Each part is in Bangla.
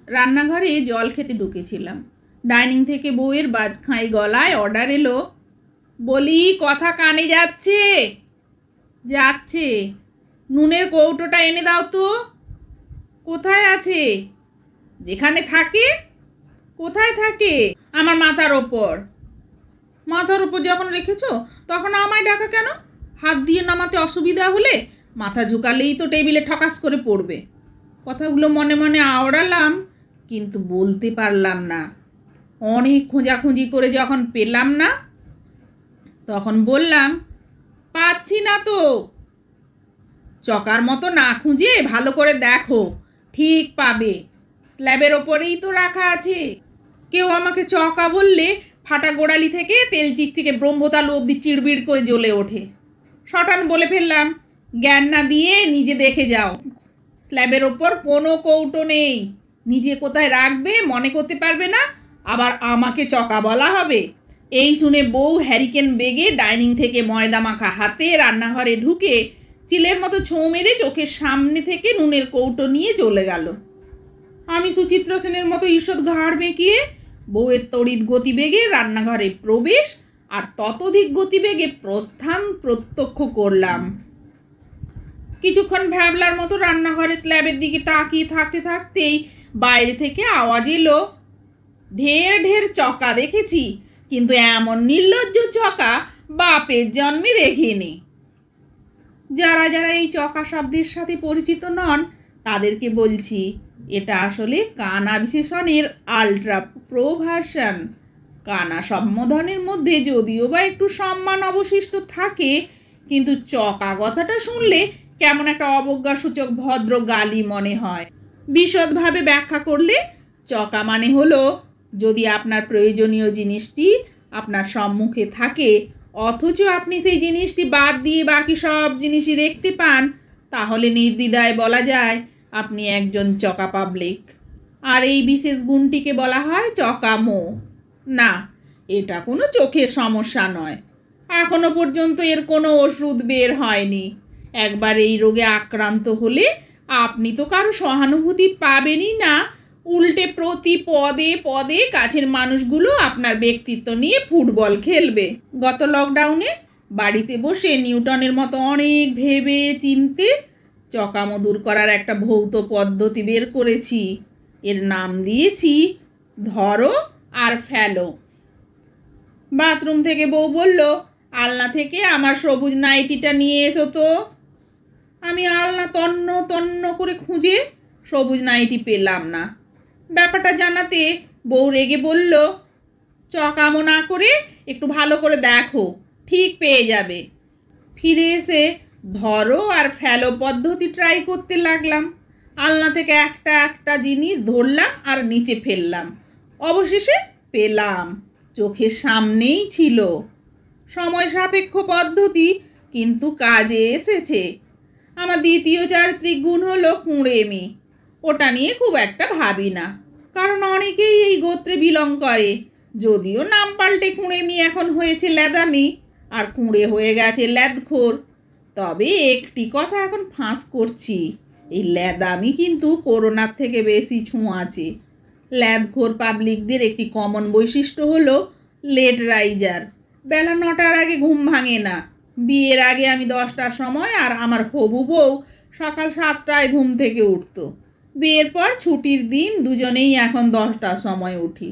রান্নাঘরে জল খেতে ঢুকেছিলাম। ডাইনিং থেকে বউয়ের বাজখাঁই গলায় অর্ডার এলো, বলি কথা কানে যাচ্ছে? যাচ্ছে। নুনের কৌটোটা এনে দাও তো। কোথায় আছে? যেখানে থাকে। কোথায় থাকে? আমার মাথার ওপর। মাথার ওপর যখন রেখেছো তখন আমায় ডাকা কেন? হাত দিয়ে নামাতে অসুবিধা হলে মাথা ঝুঁকালেই তো টেবিলে ঠকাস করে পড়বে। কথাগুলো মনে মনে আওড়ালাম, কিন্তু বলতে পারলাম না। অনেক খোঁজাখুঁজি করে যখন পেলাম না, তখন বললাম, পাচ্ছি না তো। চকার মতো না খুঁজে ভালো করে দেখো, ঠিক পাবে। স্ল্যাবের ওপরেই তো রাখা আছে। কেউ আমাকে চকা বললে ফাটা গোড়ালি থেকে তেল চিকচিকে ব্রহ্মতালু অবধি চিড়বিড় করে জ্বলে ওঠে। শটান বলে ফেললাম, জ্ঞান না দিয়ে নিজে দেখে যাও। স্ল্যাবের ওপর কোনো কৌটো নেই। নিজে কোথায় রাখবে মনে করতে পারবে না, আবার আমাকে চকা বলা হবে। এই শুনে বউ হ্যারিকেন বেগে ডাইনিং থেকে ময়দা মাখা হাতে রান্নাঘরে ঢুকে চিলের মতো ছোঁ মেরে চোখের সামনে থেকে নুনের কৌটো নিয়ে চলে গেল। আমি সুচিত্র সেনের মতো ঈষৎ ঘাড় বেঁকিয়ে বউয়ের তড়িৎ গতিবেগে রান্নাঘরে প্রবেশ আর ততোধিক গতিবেগে প্রস্থান প্রত্যক্ষ করলাম। কিছুক্ষণ ভ্যাবলার মতো রান্নাঘরে স্ল্যাবের দিকে তাকিয়ে থাকতে থাকতেই বাইরে থেকে আওয়াজ এলো, ঢের ঢের চকা দেখেছি, কিন্তু এমন নির্লজ্জ চকা বাপের জন্মে দেখিনি। যারা যারা এই চকা শব্দের সাথে পরিচিত নন তাদেরকে বলছি, এটা আসলে কানা বিশেষণের আল্ট্রা প্রো ভার্সন। কানা সম্বোধনের মধ্যে যদিও বা একটু সম্মান অবশিষ্ট থাকে, কিন্তু চকা কথাটা শুনলে কেমন একটা অবজ্ঞাসূচক ভদ্র গালি মনে হয়। বিশদভাবে ব্যাখ্যা করলে চকা মানে হলো, যদি আপনার প্রয়োজনীয় জিনিসটি আপনার সম্মুখে থাকে অথচ আপনি সেই জিনিসটি বাদ দিয়ে বাকি সব জিনিসই দেখতে পান, তাহলে নির্দ্বিধায় বলা যায় আপনি একজন চকা পাবলিক। আর এই বিশেষ গুণটিকে বলা হয় চকামো। না, এটা কোনো চোখের সমস্যা নয়। এখনো পর্যন্ত এর কোনো ওষুধ বের হয়নি। একবার এই রোগে আক্রান্ত হলে আপনি তো কারো সহানুভূতি পাবেনই না, উল্টে প্রতি পদে পদে কাছের মানুষগুলো আপনার ব্যক্তিত্ব নিয়ে ফুটবল খেলবে। গত লকডাউনে বাড়িতে বসে নিউটনের মতো অনেক ভেবে চিনতে চকামো দূর করার একটা ভৌত পদ্ধতি বের করেছি। এর নাম দিয়েছি ধরো আর ফেলো। বাথরুম থেকে বউ বলল, আলনা থেকে আমার সবুজ নাইটিটা নিয়ে এসো তো। আমি আলনা তন্ন তন্ন করে খুঁজে সবুজ নাইটি পেলাম না। ব্যাপারটা জানাতে বউ রেগে বলল, চকামো না করে একটু ভালো করে দেখো, ঠিক পেয়ে যাবে। ফিরে এসে ধরো আর ফেলো পদ্ধতি ট্রাই করতে লাগলাম। আলনা থেকে একটা একটা জিনিস ধরলাম আর নিচে ফেললাম। অবশেষে পেলাম, চোখের সামনেই ছিল। সময় সাপেক্ষ পদ্ধতি, কিন্তু কাজে এসেছে। আমার দ্বিতীয় চারিত্রিক গুণ হলো কুঁড়েমি। ওটা নিয়ে খুব একটা ভাবি না, কারণ অনেকেই এই গোত্রে বিলং করে। যদিও নাম পাল্টে কুঁড়েমি এখন হয়েছে ল্যাদামি, আর কুঁড়ে হয়ে গেছে ল্যাদখোর। তবে একটি কথা এখন ফাঁস করছি, এই ল্যাদামি কিন্তু করোনার থেকে বেশি ছোঁয়াচে। ল্যাদখোর পাবলিকদের একটি কমন বৈশিষ্ট্য হলো লেট রাইজার। বেলা 9টার আগে ঘুম ভাঙে না। বিয়ের আগে আমি 10টার সময় আর আমার হবু বউ সকাল 7টায় ঘুম থেকে উঠতো। বিয়ের পর ছুটির দিন দুজনেই এখন 10টার সময় উঠি।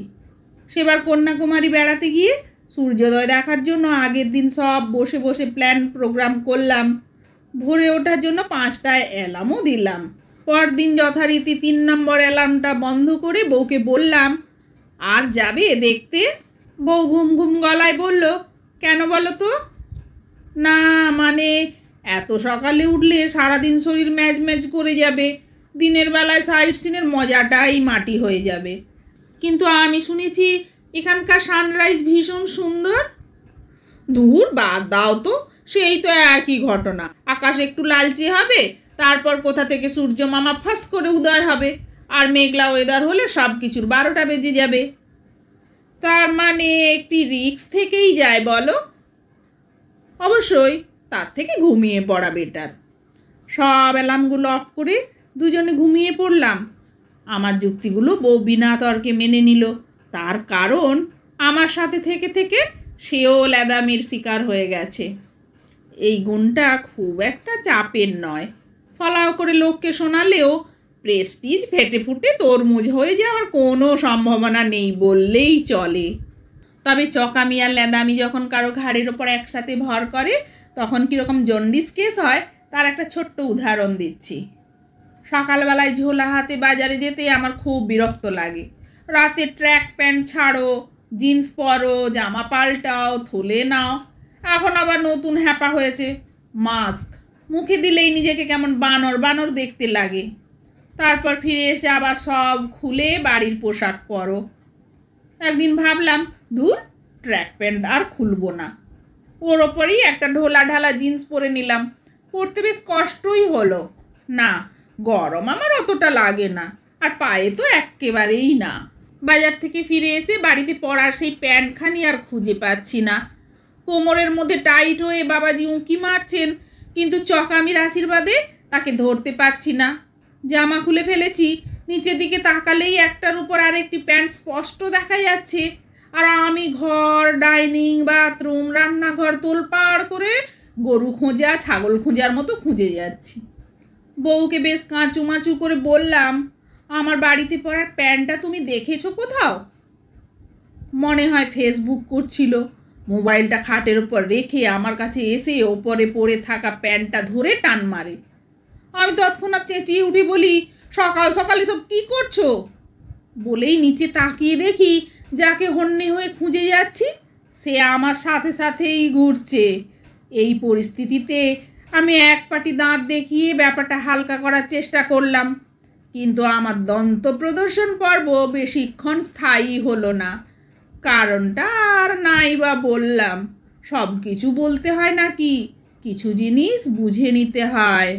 সেবার কন্যাকুমারী বেড়াতে গিয়ে সূর্যোদয় দেখার জন্য আগের দিন সব বসে বসে প্ল্যান প্রোগ্রাম করলাম। ভোরে ওঠার জন্য 5টায় অ্যালার্মও দিলাম। পরদিন যথারীতি 3 নম্বর অ্যালার্মটা বন্ধ করে বউকে বললাম, আর যাবে দেখতে? বউ ঘুম ঘুম গলায় বলল, কেন বলো তো? না মানে, এত সকালে উঠলে সারাদিন শরীর ম্যাজ ম্যাজ করে যাবে, দিনের বেলায় সাইট সিনের মজাটাই মাটি হয়ে যাবে। কিন্তু আমি শুনেছি এখানকার সানরাইজ ভীষণ সুন্দর। দূর বাদ দাও তো, সেই তো একই ঘটনা। আকাশ একটু লালচে হবে, তারপর কোথা থেকে সূর্য মামা ফাঁস করে উদয় হবে, আর মেঘলা ওয়েদার হলে সব কিছুর 12টা বেজে যাবে। তার মানে একটি রিস্ক থেকেই যায় বলো? অবশ্যই, তার থেকে ঘুমিয়ে পড়া বেটার। সব অ্যালার্মগুলো অফ করে দুজনে ঘুমিয়ে পড়লাম। আমার যুক্তিগুলো বউ বিনা তর্কে মেনে নিল। তার কারণ আমার সাথে থেকে থেকে সেও ল্যাদামির শিকার হয়ে গেছে। এই গুণটা খুব একটা চাপের নয়, ফলাও করে লোককে শোনালেও প্রেস্টিজ ফেটে ফুটে তরমুজ হয়ে যাওয়ার কোনো সম্ভাবনা নেই বললেই চলে। তবে চকামি আর ল্যাদামি যখন কারো ঘাড়ের ওপর একসাথে ভর করে তখন কীরকম জন্ডিস কেস হয় তার একটা ছোট্ট উদাহরণ দিচ্ছি। সকালবেলায় ঝোলা হাতে বাজারে যেতে আমার খুব বিরক্ত লাগে। রাতে ট্র্যাক প্যান্ট ছাড়ো, জিন্স পরো, জামা পাল্টাও, থলে নাও, এখন আবার নতুন হ্যাপা হয়েছে মাস্ক, মুখে দিলেই নিজেকে কেমন বানর বানর দেখতে লাগে। তারপর ফিরে এসে আবার সব খুলে বাড়ির পোশাক পরো। একদিন ভাবলাম, ধুর, ট্র্যাক প্যান্ট আর খুলবো না, ওর ওপরেই একটা ঢোলা ঢালা জিন্স পরে নিলাম। পরতে বেশ কষ্টই হলো। না, গরম আমার অতটা লাগে না, আর পায়ে তো একেবারেই না। বাজার থেকে ফিরে এসে বাড়িতে পরার সেই প্যান্টখানি আর খুঁজে পাচ্ছি না। কোমরের মধ্যে টাইট হয়ে বাবাজি উঁকি মারছেন, কিন্তু চকামির আশীর্বাদে তাকে ধরতে পারছি না। জামা খুলে ফেলেছি, নিচের দিকে তাকালেই একটার উপর আরেকটি প্যান্ট স্পষ্ট দেখা যাচ্ছে, আর আমি ঘর, ডাইনিং, বাথরুম, রান্নাঘর তোলপাড় করে গরু খোঁজা, ছাগল খোঁজার মতো খুঁজে যাচ্ছি। বউকে বেশ কাঁচুমাচু করে বললাম, আমার বাড়িতে পরার প্যান্টটা তুমি দেখেছো কোথাও? মনে হয় ফেসবুক করছিল। মোবাইলটা খাটের ওপর রেখে আমার কাছে এসে ওপরে পরে থাকা প্যান্টটা ধরে টান মারে। আমি তৎক্ষণাৎ চেঁচিয়ে উঠে বলি, সকাল সকাল এসব কী করছো? বলেই নিচে তাকিয়ে দেখি যাকে হন্যে হয়ে খুঁজে যাচ্ছি সে আমার সাথে সাথেই ঘুরছে। এই পরিস্থিতিতে আমি এক পাটি দাঁত দেখিয়ে ব্যাপারটা হালকা করার চেষ্টা করলাম, কিন্তু আমার দন্ত প্রদর্শন পর্ব বেশিক্ষণ স্থায়ী হলো না। কারণটা আর নাই বা বললাম, সব কিছু বলতে হয় নাকি? কিছু জিনিস বুঝে নিতে হয়।